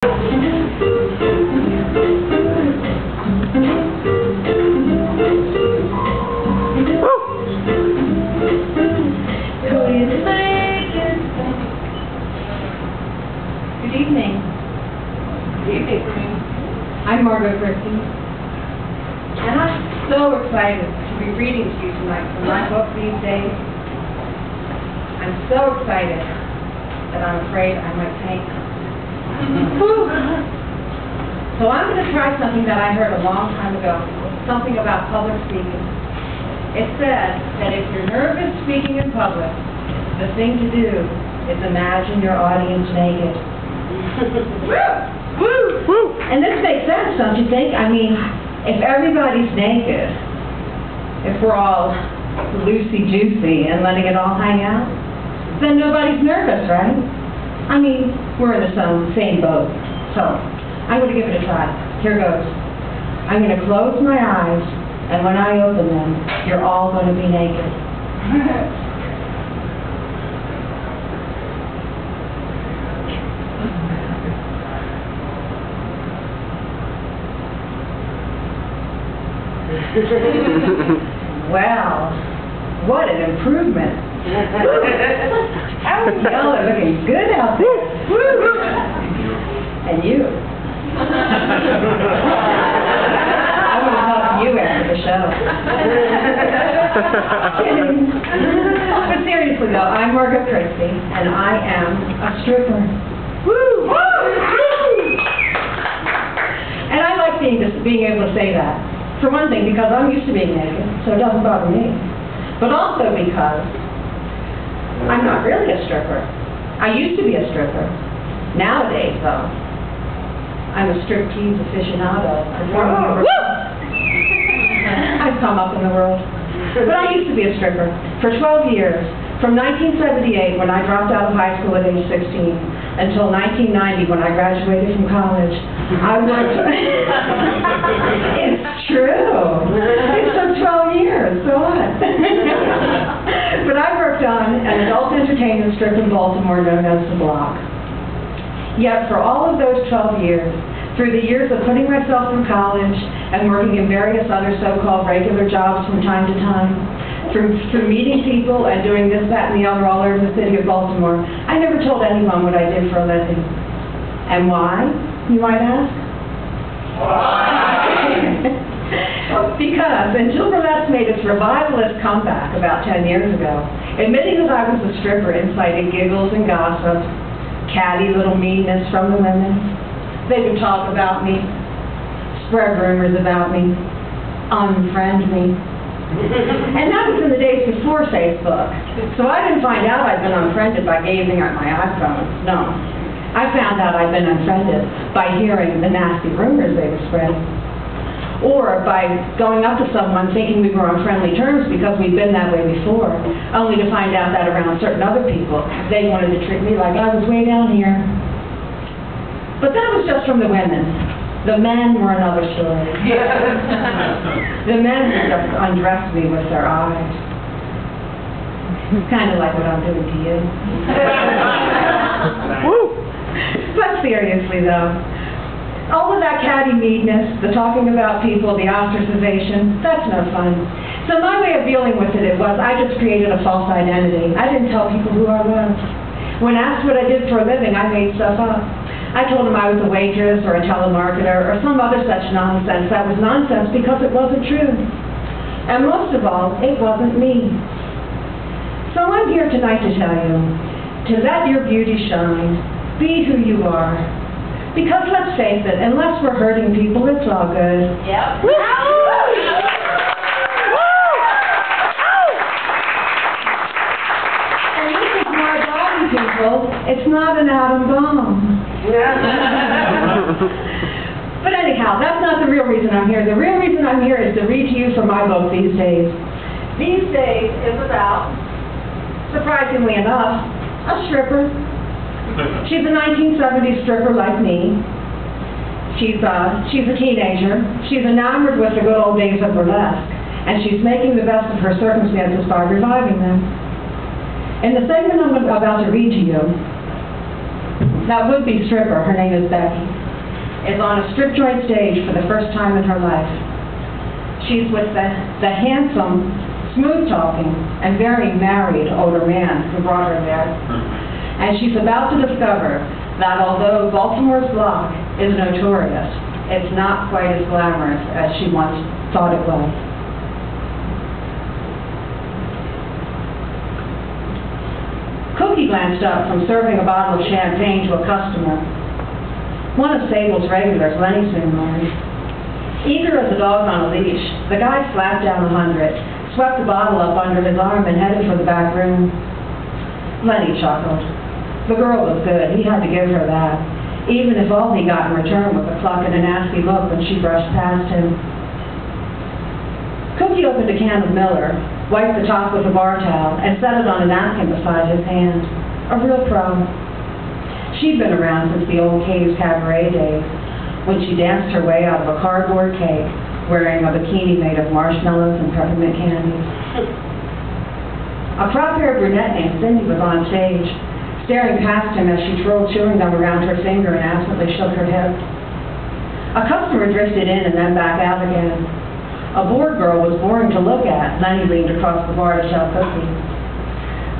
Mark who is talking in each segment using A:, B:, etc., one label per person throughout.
A: Good evening. Good evening. I'm Margo Christie, and I'm so excited to be reading to you tonight from my book these days. I'm so excited that I'm afraid I might faint. So I'm going to try something that I heard a long time ago, something about public speaking. It said that if you're nervous speaking in public, the thing to do is imagine your audience naked. Woo! Woo! And this makes sense, don't you think? I mean, if everybody's naked, if we're all loosey-goosey and letting it all hang out, then nobody's nervous, right? I mean, we're in the same boat. So, I'm going to give it a try. Here goes. I'm going to close my eyes, and when I open them, you're all going to be naked. Wow, what an improvement. Y'all are looking good out there. And you. I want to talk to you after the show. But seriously though, I'm Margo Christie, and I am a stripper. Woo! And I like being able to say that. For one thing, because I'm used to being naked, so it doesn't bother me. But also because I'm not really a stripper. I used to be a stripper. Nowadays, though, I'm a strip-tease aficionado. I've come up in the world. But I used to be a stripper for 12 years, from 1978, when I dropped out of high school at age 16, until 1990, when I graduated from college. I worked... It's true. It took 12 years, so what? But I worked on an adult entertainment strip in Baltimore known as The Block. Yet for all of those 12 years, through the years of putting myself through college and working in various other so-called regular jobs from time to time, through meeting people and doing this, that, and the other all over the city of Baltimore, I never told anyone what I did for a living. And why, you might ask? Why? Because until burlesque made its revivalist comeback about 10 years ago, admitting that I was a stripper incited giggles and gossip, catty little meanness from the women. They would talk about me, spread rumors about me, unfriend me. And that was in the days before Facebook. So I didn't find out I'd been unfriended by gazing at my iPhone. No. I found out I'd been unfriended by hearing the nasty rumors they would spread. Or by going up to someone thinking we were on friendly terms because we'd been that way before, only to find out that around certain other people, they wanted to treat me like I was way down here. But that was just from the women. The men were another story. The men just undressed me with their eyes. Kind of like what I'm doing to you. But seriously though, all of that catty meanness, the talking about people, the ostracization, that's no fun. So my way of dealing with it was I just created a false identity. I didn't tell people who I was. When asked what I did for a living, I made stuff up. I told them I was a waitress or a telemarketer or some other such nonsense that was nonsense because it wasn't true. And most of all, it wasn't me. So I'm here tonight to tell you, to let your beauty shine, be who you are. Because let's face it, unless we're hurting people, it's all good. Yep. And this is my body, people. It's not an atom bomb. But anyhow, that's not the real reason I'm here. The real reason I'm here is to read to you from my book, These Days. These Days is about, surprisingly enough, a stripper. She's a 1970s stripper like me. She's a teenager. She's enamored with the good old days of burlesque, and she's making the best of her circumstances by reviving them. In the segment I'm about to read to you, That would-be stripper, her name is Becky, is on a strip joint stage for the first time in her life. She's with the handsome, smooth-talking, and very married older man who brought her there. And she's about to discover that although Baltimore's block is notorious, it's not quite as glamorous as she once thought it was. Cookie glanced up from serving a bottle of champagne to a customer. One of Sable's regulars, Lenny, soon learned. Eager as a dog on a leash, the guy slapped down 100, swept the bottle up under his arm, and headed for the back room. Lenny chuckled. The girl was good. He had to give her that, even if all he got in return was a cluck and a nasty look when she brushed past him. Cookie opened a can of Miller, wiped the top with a bar towel, and set it on a napkin beside his hand. A real pro. She'd been around since the old Caves Cabaret days, when she danced her way out of a cardboard cake, wearing a bikini made of marshmallows and peppermint candies. A crop-haired brunette named Cindy was on stage, staring past him as she twirled chewing gum around her finger and absently shook her hip. A customer drifted in and then back out again. A bored girl was boring to look at. Lenny leaned across the bar to tell Cookie.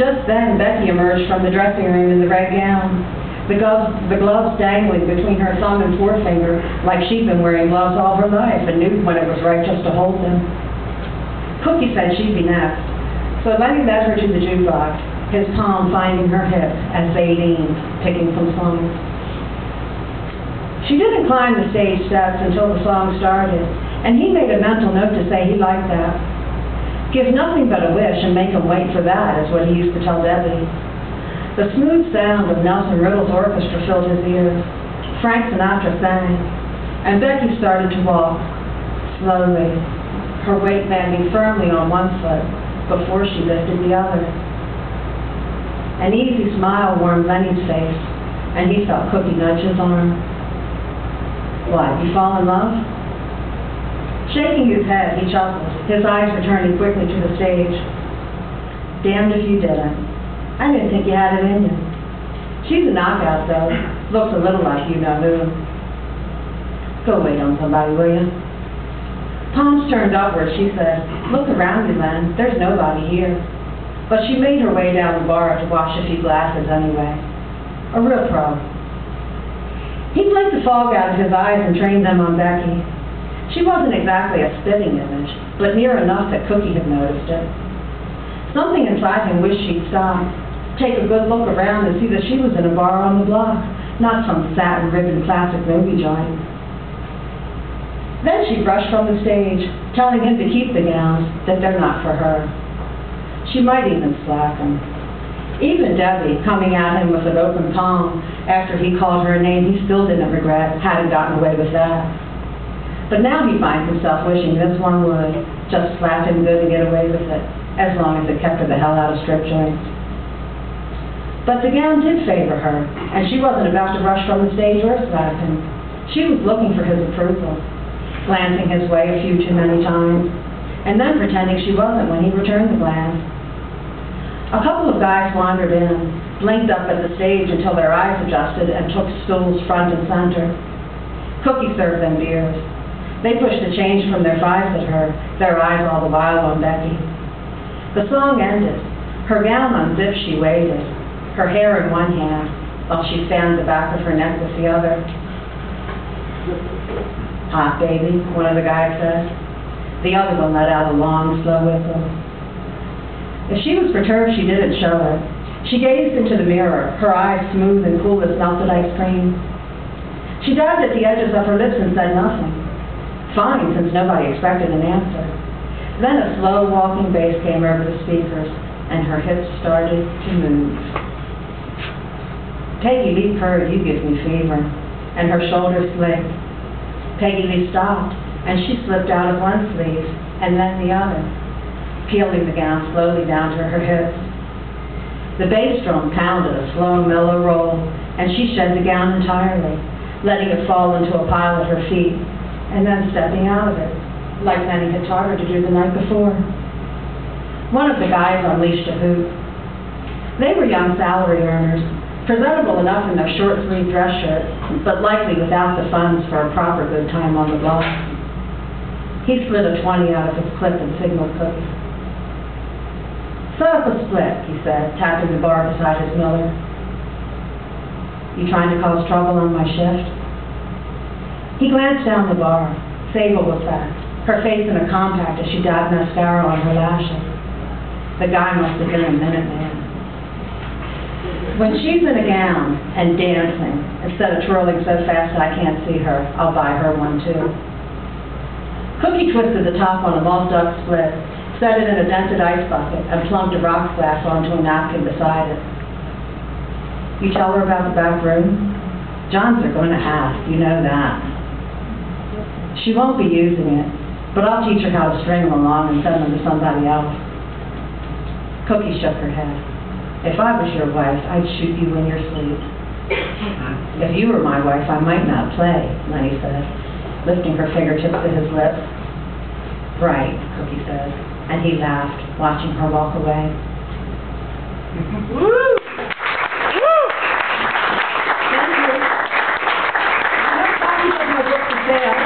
A: Just then, Becky emerged from the dressing room in the red gown, the gloves dangling between her thumb and forefinger, like she'd been wearing gloves all her life and knew when it was right just to hold them. Cookie said she'd be next, so Lenny led her to the jukebox, his palm finding her hip as they leaned, picking some songs. She didn't climb the stage steps until the song started, and he made a mental note to say he liked that. Give nothing but a wish and make him wait for that, is what he used to tell Debbie. The smooth sound of Nelson Riddle's orchestra filled his ears. Frank Sinatra sang, and Becky started to walk, slowly, her weight landing firmly on one foot before she lifted the other. An easy smile warmed Lenny's face, and he felt Cookie nudge his arm. What, you fall in love? Shaking his head, he chuckled, his eyes returning quickly to the stage. Damned if you didn't. I didn't think you had it in you. She's a knockout, though. Looks a little like you-know-who. Go wait on somebody, will you? Palms turned upward, she said, Look around you, Len. There's nobody here. But she made her way down the bar to wash a few glasses anyway. A real pro. He blinked the fog out of his eyes and trained them on Becky. She wasn't exactly a spitting image, but near enough that Cookie had noticed it. Something inside him wished she'd stop, take a good look around and see that she was in a bar on the block, not some satin-ribbon classic movie joint. Then she brushed from the stage, telling him to keep the gowns, that they're not for her. She might even slack him. Even Debbie, coming at him with an open palm after he called her a name he still didn't regret, hadn't gotten away with that. But now he finds himself wishing this one would just slap him good and get away with it, as long as it kept her the hell out of strip joints. But the gown did favor her, and she wasn't about to rush from the stage or slap him. She was looking for his approval, glancing his way a few too many times, and then pretending she wasn't when he returned the glance. A couple of guys wandered in, blinked up at the stage until their eyes adjusted, and took stools front and center. Cookie served them beers. They pushed the change from their fives at her, their eyes all the while on Becky. The song ended. Her gown unzipped, she waited, her hair in one hand, while she fanned the back of her neck with the other. Hot, baby, one of the guys said. The other one let out a long, slow whistle. If she was perturbed, she didn't show it. She gazed into the mirror, her eyes smooth and cool as melted ice cream. She dabbed at the edges of her lips and said nothing. Fine, since nobody expected an answer. Then a slow walking bass came over the speakers, and her hips started to move. Peggy Lee purred, "You give me fever," and her shoulders slipped. Peggy Lee stopped, and she slipped out of one sleeve, and then the other, peeling the gown slowly down to her hips. The bass drum pounded a slow, mellow roll, and she shed the gown entirely, letting it fall into a pile at her feet, and then stepping out of it, like Lenny had taught her to do the night before. One of the guys unleashed a hoot. They were young salary earners, presentable enough in their short-sleeved dress shirts, but likely without the funds for a proper good time on the block. He slid a 20 out of his clip and signaled Cookie. "Set up a split," he said, tapping the bar beside his Miller. "You trying to cause trouble on my shift?" He glanced down the bar. Sable was there, her face in a compact as she dabbed mascara on her lashes. The guy must have been a Minuteman. "When she's in a gown and dancing, instead of twirling so fast I can't see her, I'll buy her one too." Cookie twisted the top on a moss duck split, set it in a dented ice bucket, and plumped a rocks glass onto a napkin beside it. "You tell her about the back room? Johns are going to ask, you know that. She won't be using it, but I'll teach her how to string them along and send them to somebody else." Cookie shook her head. "If I was your wife, I'd shoot you in your sleep." "If you were my wife, I might not play," Lenny said, lifting her fingertips to his lips. "Right," Cookie said, and he laughed, watching her walk away. Woo! Woo! I have copies of my book for sale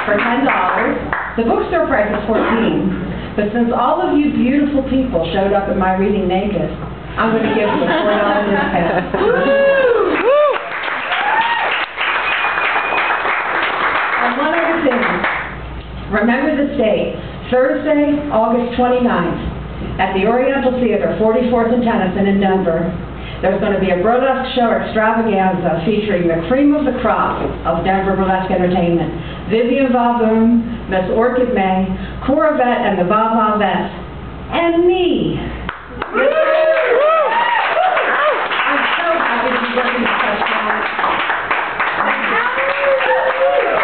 A: for $10. The bookstore price is $14, but since all of you beautiful people showed up at my reading naked, I'm going to give you a $4 discount. And one other thing. Remember this date, Thursday, August 29th, at the Oriental Theater, 44th and Tennyson in Denver. There's going to be a burlesque show extravaganza featuring the cream of the crop of Denver burlesque entertainment. Vivian Vavoom, Miss Orchid May, Cora Vett and the Va Vets, and me. I'm so happy to be working with such talent.